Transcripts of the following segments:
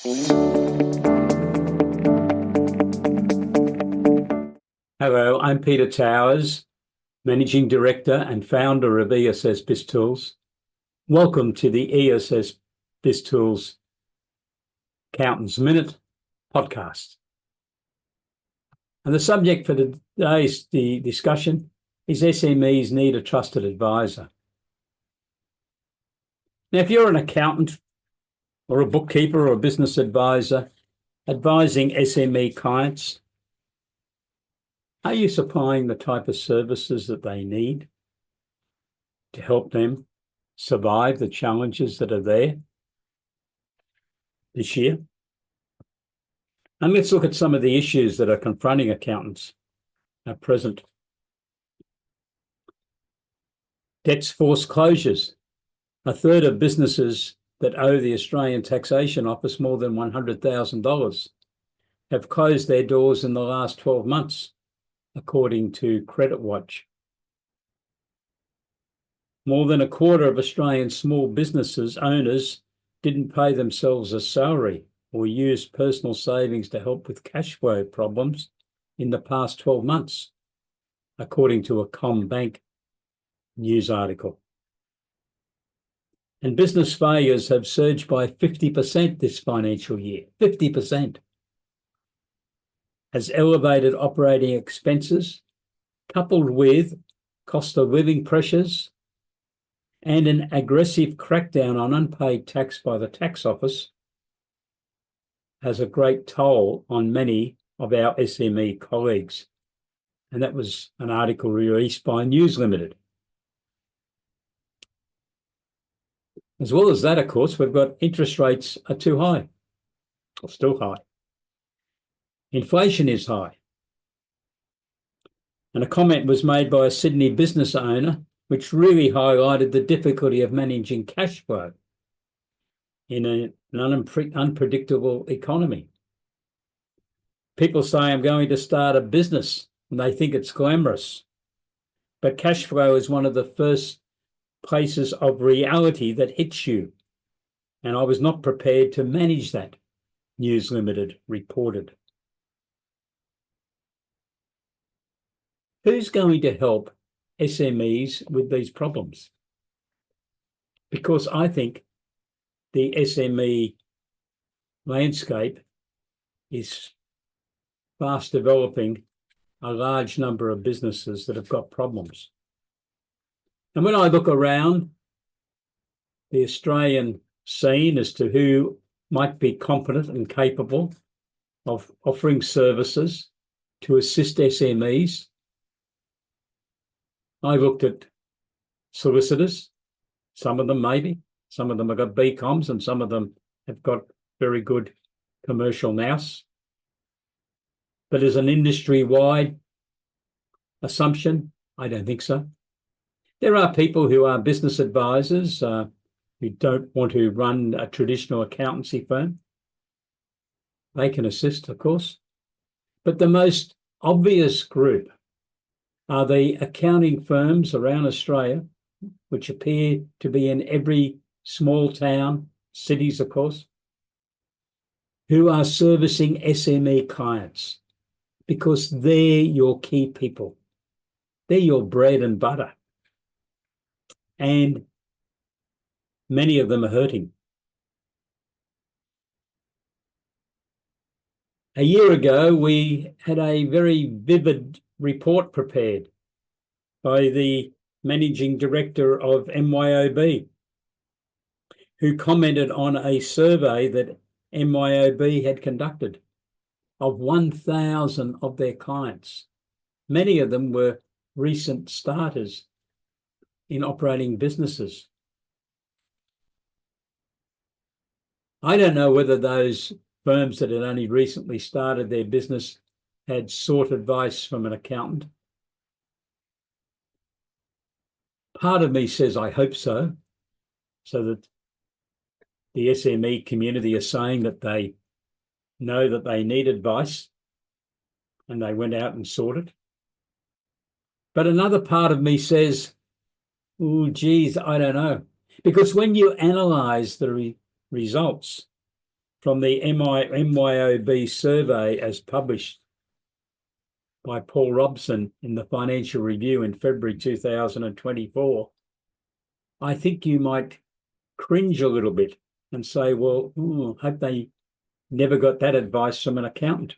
Hello, I'm Peter Towers, Managing Director and founder of ESS BIZTOOLS. Welcome to the ESS BIZTOOLS Accountants Minute podcast. And the subject for today's discussion is SMEs need a trusted advisor. Now, if you're an accountant or a bookkeeper or a business advisor advising SME clients, are you supplying the type of services that they need to help them survive the challenges that are there this year? And let's look at some of the issues that are confronting accountants at present. Debts forced closures. A third of businesses that owe the Australian Taxation Office more than $100,000 have closed their doors in the last 12 months. According to Credit Watch. More than a quarter of Australian small businesses owners didn't pay themselves a salary or used personal savings to help with cash flow problems in the past 12 months, according to a CommBank news article. And business failures have surged by 50% this financial year, 50%. As elevated operating expenses, coupled with cost of living pressures and an aggressive crackdown on unpaid tax by the tax office, has a great toll on many of our SME colleagues. And that was an article released by News Limited. As well as that, of course, we've got interest rates are too high, or still high. Inflation is high. And a comment was made by a Sydney business owner, which really highlighted the difficulty of managing cash flow in an unpredictable economy. People say, I'm going to start a business, and they think it's glamorous. But cash flow is one of the first places of reality that hits you. And I was not prepared to manage that, News Limited reported. Who's going to help SMEs with these problems? Because I think the SME landscape is fast developing a large number of businesses that have got problems. And when I look around the Australian scene as to who might be competent and capable of offering services to assist SMEs, I looked at solicitors, some of them maybe, some of them have got BComs and some of them have got very good commercial nous. But as an industry-wide assumption, I don't think so. There are people who are business advisors who don't want to run a traditional accountancy firm. They can assist, of course. But the most obvious group are the accounting firms around Australia, which appear to be in every small town, cities, of course, who are servicing SME clients because they're your key people. They're your bread and butter. And many of them are hurting. A year ago, we had a very vivid report prepared by the Managing Director of MYOB, who commented on a survey that MYOB had conducted of 1,000 of their clients. Many of them were recent starters in operating businesses. I don't know whether those firms that had only recently started their business had sought advice from an accountant. Part of me says I hope so that the SME community is saying that they know that they need advice and they went out and sought it. But another part of me says, oh, geez, I don't know. Because when you analyse the results from the MYOB survey as published by Paul Robson in the Financial Review in February 2024, I think you might cringe a little bit and say, well, hope they never got that advice from an accountant.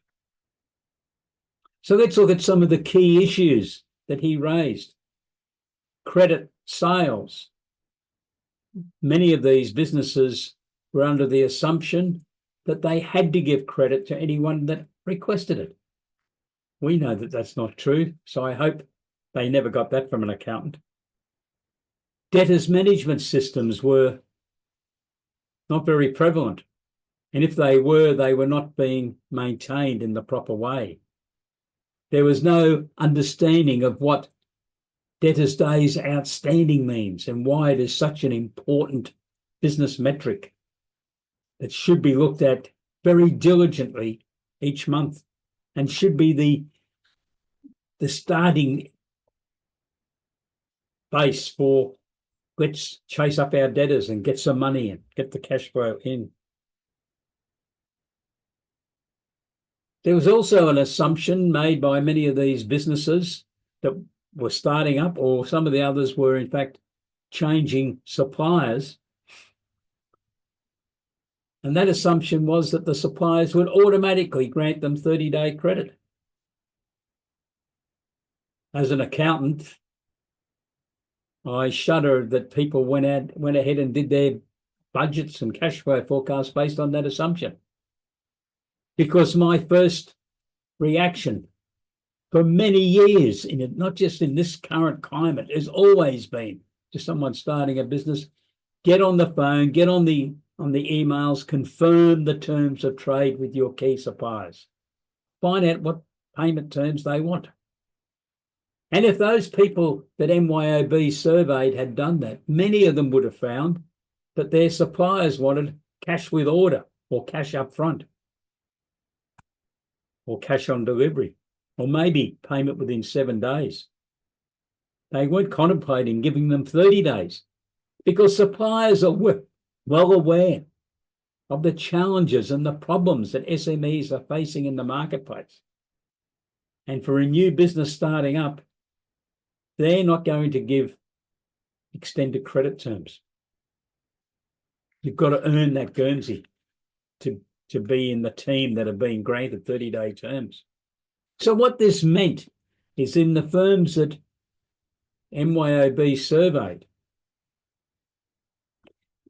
So let's look at some of the key issues that he raised. Credit sales. Many of these businesses were under the assumption that they had to give credit to anyone that requested it. We know that that's not true, so I hope they never got that from an accountant. Debtors management systems were not very prevalent, and if they were not being maintained in the proper way. There was no understanding of what debtors days outstanding means and why it is such an important business metric that should be looked at very diligently each month and should be the starting base for let's chase up our debtors and get some money in, get the cash flow in. There was also an assumption made by many of these businesses that were starting up, or some of the others were in fact changing suppliers. And that assumption was that the suppliers would automatically grant them 30-day credit. As an accountant, I shudder that people went ahead and did their budgets and cash flow forecasts based on that assumption. Because my first reaction for many years, not just in this current climate, has always been to someone starting a business, get on the phone, get on the emails, confirm the terms of trade with your key suppliers. Find out what payment terms they want. And if those people that MYOB surveyed had done that, many of them would have found that their suppliers wanted cash with order or cash up front or cash on delivery or maybe payment within 7 days. They weren't contemplating giving them 30 days because suppliers are well aware of the challenges and the problems that SMEs are facing in the marketplace. And for a new business starting up, they're not going to give extended credit terms. You've got to earn that Guernsey to be in the team that are being granted 30-day terms. So what this meant is in the firms that MYOB surveyed,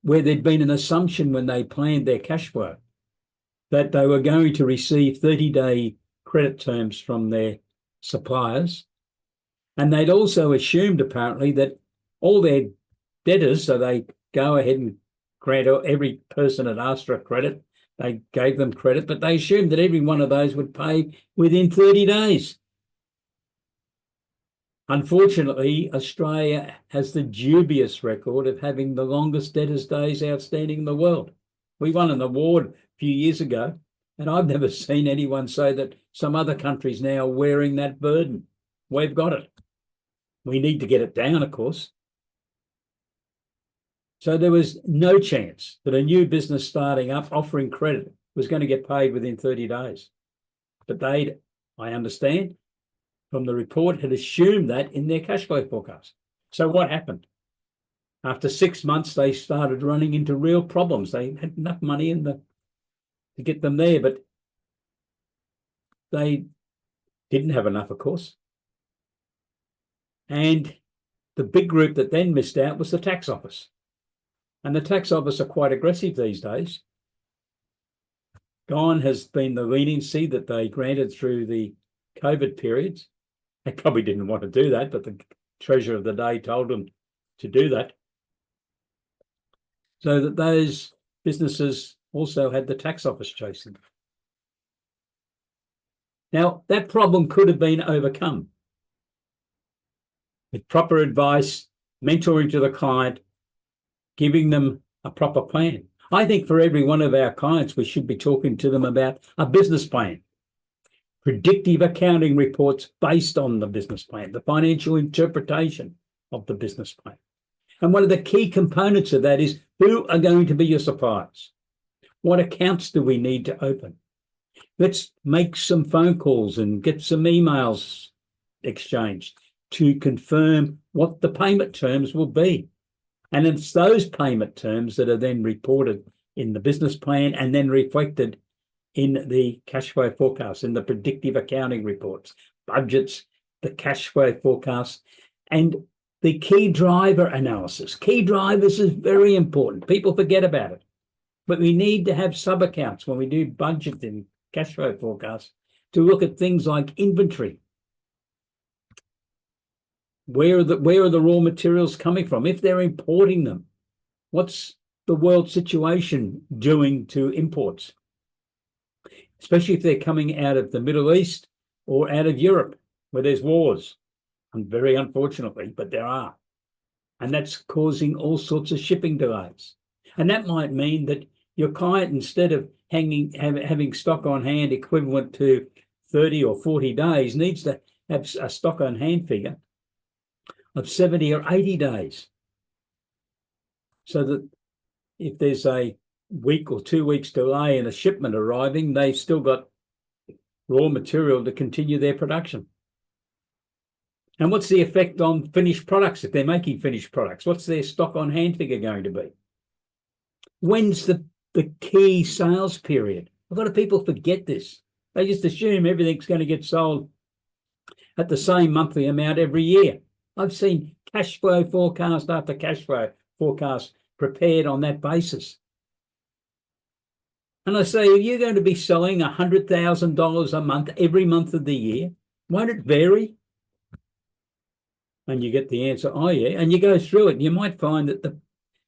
where there'd been an assumption when they planned their cash flow that they were going to receive 30-day credit terms from their suppliers, and they'd also assumed apparently that all their debtors, so they go ahead and grant every person that asked for a credit, they gave them credit, but they assumed that every one of those would pay within 30 days. Unfortunately, Australia has the dubious record of having the longest debtors days outstanding in the world. We won an award a few years ago, and I've never seen anyone say that some other countries now are wearing that burden. We've got it. We need to get it down, of course. So there was no chance that a new business starting up offering credit was going to get paid within 30 days. But they, I understand, from the report, had assumed that in their cash flow forecast. So what happened? After 6 months, they started running into real problems. They had enough money to get them there, but they didn't have enough, of course. And the big group that then missed out was the tax office. And the tax office are quite aggressive these days. Gone has been the leniency that they granted through the COVID periods. They probably didn't want to do that, but the treasurer of the day told them to do that. So that those businesses also had the tax office chasing them. Now, that problem could have been overcome with proper advice, mentoring to the client, giving them a proper plan. I think for every one of our clients, we should be talking to them about a business plan, predictive accounting reports based on the business plan, the financial interpretation of the business plan. And one of the key components of that is who are going to be your suppliers? What accounts do we need to open? Let's make some phone calls and get some emails exchanged to confirm what the payment terms will be. And it's those payment terms that are then reported in the business plan and then reflected in the cash flow forecast, in the predictive accounting reports, budgets, the cash flow forecast, and the key driver analysis. Key drivers is very important. People forget about it. But we need to have sub-accounts when we do budget and cash flow forecasts to look at things like inventory. Where are the raw materials coming from? If they're importing them, what's the world situation doing to imports? Especially if they're coming out of the Middle East or out of Europe, where there's wars. And very unfortunately, but there are. And that's causing all sorts of shipping delays. And that might mean that your client, instead of having stock on hand equivalent to 30 or 40 days, needs to have a stock on hand figure of 70 or 80 days. So that if there's a week or 2 weeks delay in a shipment arriving, they've still got raw material to continue their production. And what's the effect on finished products if they're making finished products? What's their stock on hand figure going to be? When's the key sales period? A lot of people forget this. They just assume everything's going to get sold at the same monthly amount every year. I've seen cash flow forecast after cash flow forecast prepared on that basis. And I say, if you're going to be selling $100,000 a month every month of the year, won't it vary? And you get the answer, oh yeah, and you go through it, and you might find that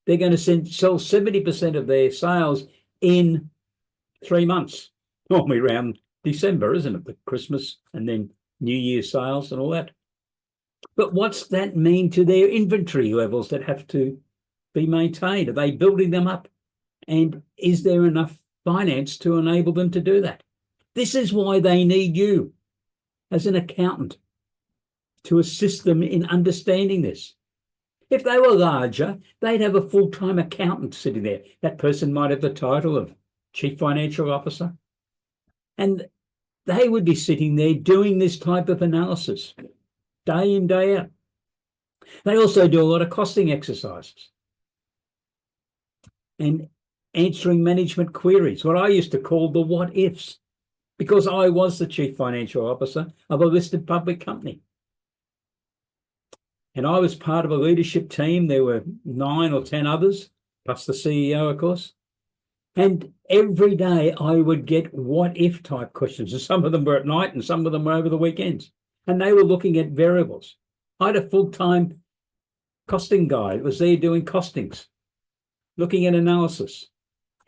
they're going to sell 70% of their sales in 3 months, normally around December, isn't it? The Christmas and then New Year's sales and all that. But what's that mean to their inventory levels that have to be maintained? Are they building them up? And is there enough finance to enable them to do that? This is why they need you as an accountant to assist them in understanding this. If they were larger, they'd have a full-time accountant sitting there. That person might have the title of Chief Financial Officer. And they would be sitting there doing this type of analysis day in, day out. They also do a lot of costing exercises and answering management queries, what I used to call the what ifs, because I was the Chief Financial Officer of a listed public company. And I was part of a leadership team. There were 9 or 10 others, plus the CEO, of course. And every day I would get what if type questions. And some of them were at night and some of them were over the weekends. And they were looking at variables. I had a full-time costing guy that was there doing costings, looking at analysis.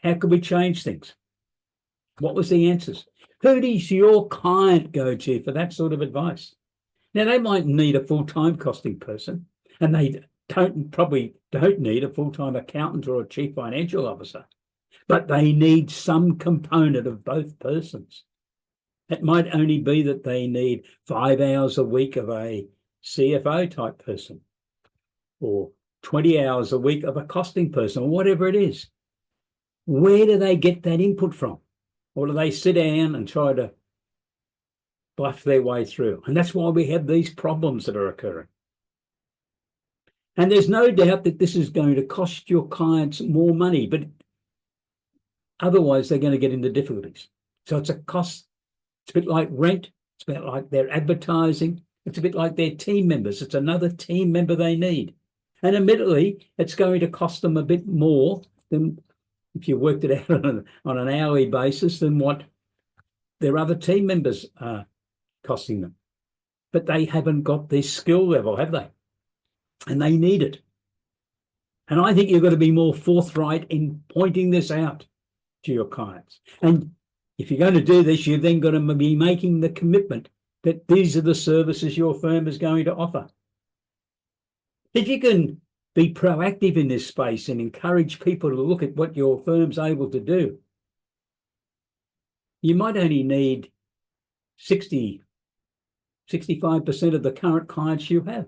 How could we change things? What was the answers? Who does your client go to for that sort of advice? Now, they might need a full-time costing person, and they probably don't need a full-time accountant or a chief financial officer, but they need some component of both persons. It might only be that they need 5 hours a week of a CFO type person, or 20 hours a week of a costing person, or whatever it is. Where do they get that input from? Or do they sit down and try to bluff their way through? And that's why we have these problems that are occurring. And there's no doubt that this is going to cost your clients more money, but otherwise they're going to get into difficulties. So it's a cost. It's a bit like rent. It's a bit like their advertising. It's a bit like their team members. It's another team member they need. And admittedly, it's going to cost them a bit more than, if you worked it out on an hourly basis, than what their other team members are costing them. But they haven't got this skill level, have they? And they need it. And I think you've got to be more forthright in pointing this out to your clients. And if you're going to do this, you've then got to be making the commitment that these are the services your firm is going to offer. If you can be proactive in this space and encourage people to look at what your firm's able to do, you might only need 65% of the current clients you have,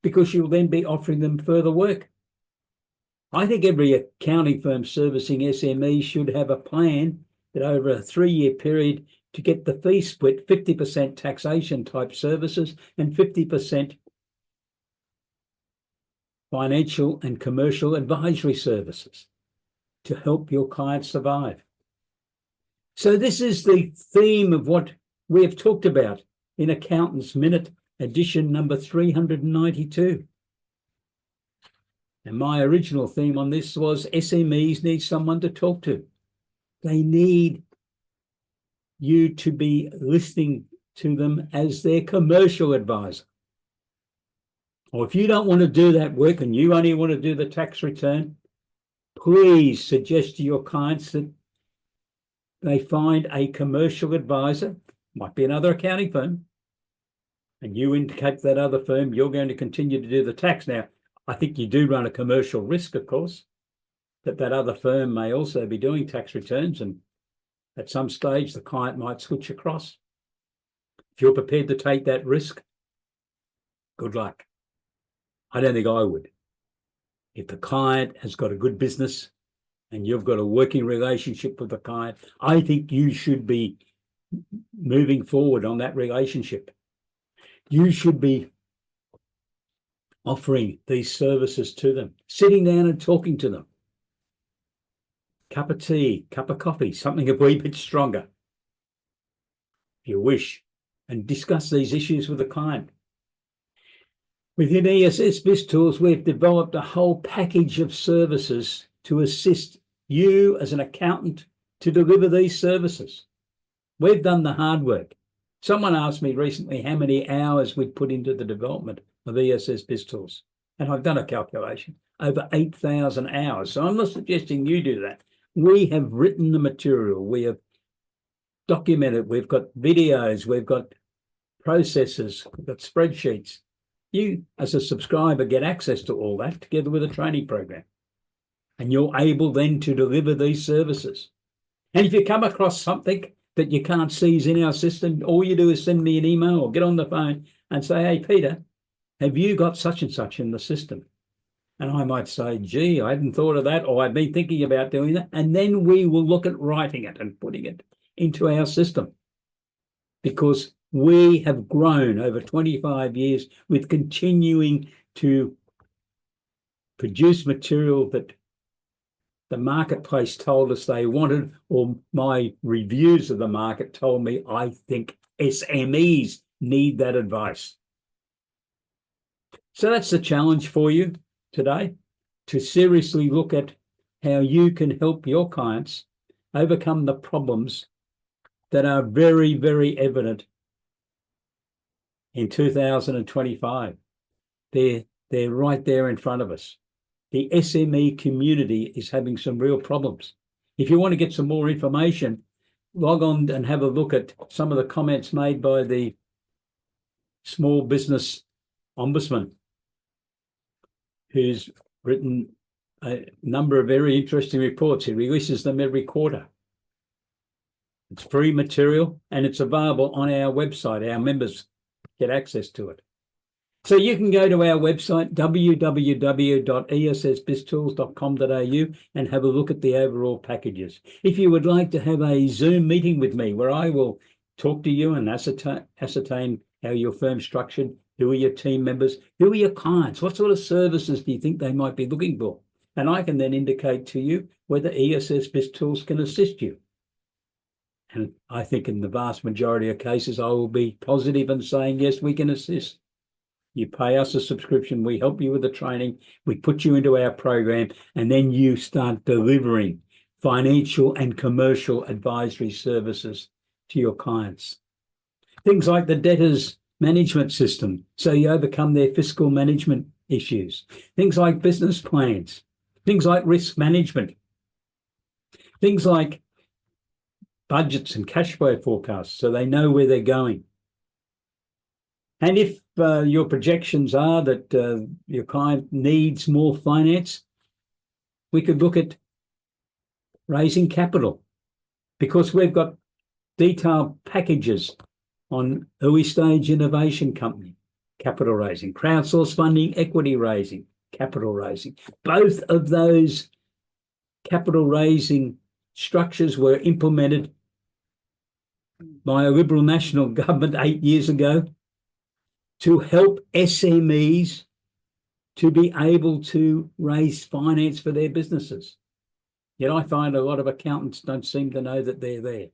because you'll then be offering them further work. I think every accounting firm servicing SME should have a plan that over a 3-year period to get the fee split, 50% taxation type services and 50% financial and commercial advisory services to help your clients survive. So this is the theme of what we have talked about in Accountant's Minute, edition number 392. And my original theme on this was SMEs need someone to talk to. They need you to be listening to them as their commercial advisor. Or if you don't want to do that work and you only want to do the tax return, please suggest to your clients that they find a commercial advisor, might be another accounting firm, and you indicate that other firm you're going to continue to do the tax. Now, I think you do run a commercial risk, of course, that that other firm may also be doing tax returns, and at some stage the client might switch across. If you're prepared to take that risk, good luck. I don't think I would. If the client has got a good business and you've got a working relationship with the client, I think you should be moving forward on that relationship. You should be offering these services to them, sitting down and talking to them. Cup of tea, cup of coffee, something a wee bit stronger, if you wish, and discuss these issues with the client. Within ESS BIZTOOLS, we've developed a whole package of services to assist you as an accountant to deliver these services. We've done the hard work. Someone asked me recently how many hours we'd put into the development of ESS BIZTOOLS, and I've done a calculation, over 8,000 hours. So I'm not suggesting you do that. We have written the material, we have documented, we've got videos, we've got processes, we've got spreadsheets. You, as a subscriber, get access to all that together with a training program, and you're able then to deliver these services. And if you come across something that you can't see is in our system, all you do is send me an email or get on the phone and say, hey, Peter, have you got such and such in the system? And I might say, gee, I hadn't thought of that, or I've been thinking about doing that. And then we will look at writing it and putting it into our system, because we have grown over 25 years with continuing to produce material that the marketplace told us they wanted, or my reviews of the market told me I think SMEs need that advice. So that's the challenge for you today, to seriously look at how you can help your clients overcome the problems that are very, very evident in 2025. They're right there in front of us. The SME community is having some real problems. If you want to get some more information, log on and have a look at some of the comments made by the Small Business Ombudsman, who's written a number of very interesting reports. He releases them every quarter. It's free material and it's available on our website. Our members get access to it. So you can go to our website, www.essbiztools.com.au, and have a look at the overall packages. If you would like to have a Zoom meeting with me where I will talk to you and ascertain how your firm's structured, who are your team members, who are your clients, what sort of services do you think they might be looking for? And I can then indicate to you whether ESS BIZTOOLS can assist you. And I think in the vast majority of cases, I will be positive in saying, yes, we can assist. You pay us a subscription, we help you with the training, we put you into our program, and then you start delivering financial and commercial advisory services to your clients. Things like the debtors management system, so you overcome their fiscal management issues. Things like business plans, things like risk management, things like budgets and cash flow forecasts, so they know where they're going. And if your projections are that your client needs more finance, we could look at raising capital, because we've got detailed packages on early stage innovation company, capital raising, crowdsource funding, equity raising, capital raising. Both of those capital raising structures were implemented by a Liberal National government 8 years ago to help SMEs to be able to raise finance for their businesses. Yet I find a lot of accountants don't seem to know that they're there.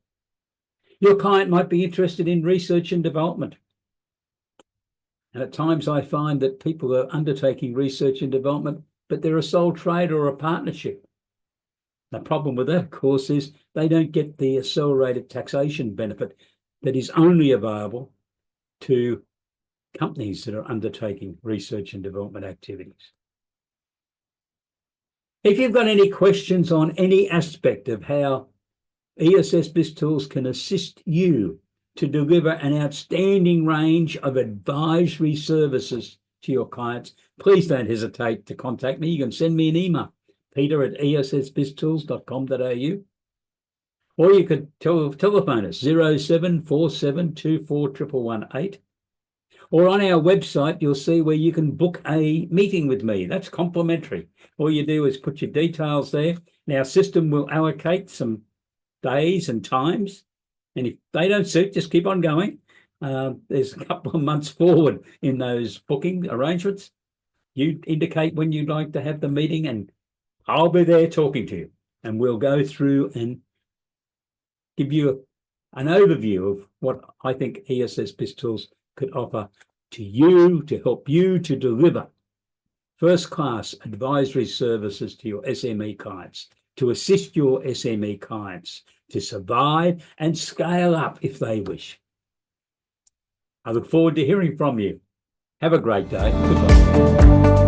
Your client might be interested in research and development. And at times I find that people are undertaking research and development, but they're a sole trader or a partnership. The problem with that, of course, is they don't get the accelerated taxation benefit that is only available to companies that are undertaking research and development activities. If you've got any questions on any aspect of how ESS BIZTOOLS can assist you to deliver an outstanding range of advisory services to your clients, please don't hesitate to contact me. You can send me an email, peter@essbiztools.com.au, or you could telephone us 0747241118. Or on our website, you'll see where you can book a meeting with me. That's complimentary. All you do is put your details there, and our system will allocate some days and times. And if they don't suit, just keep on going. There's a couple of months forward in those booking arrangements. You indicate when you'd like to have the meeting, and I'll be there talking to you. And we'll go through and give you an overview of what I think ESS BIZTOOLS could offer to you to help you to deliver first-class advisory services to your SME clients, to assist your SME clients to survive and scale up if they wish. I look forward to hearing from you. Have a great day. Goodbye.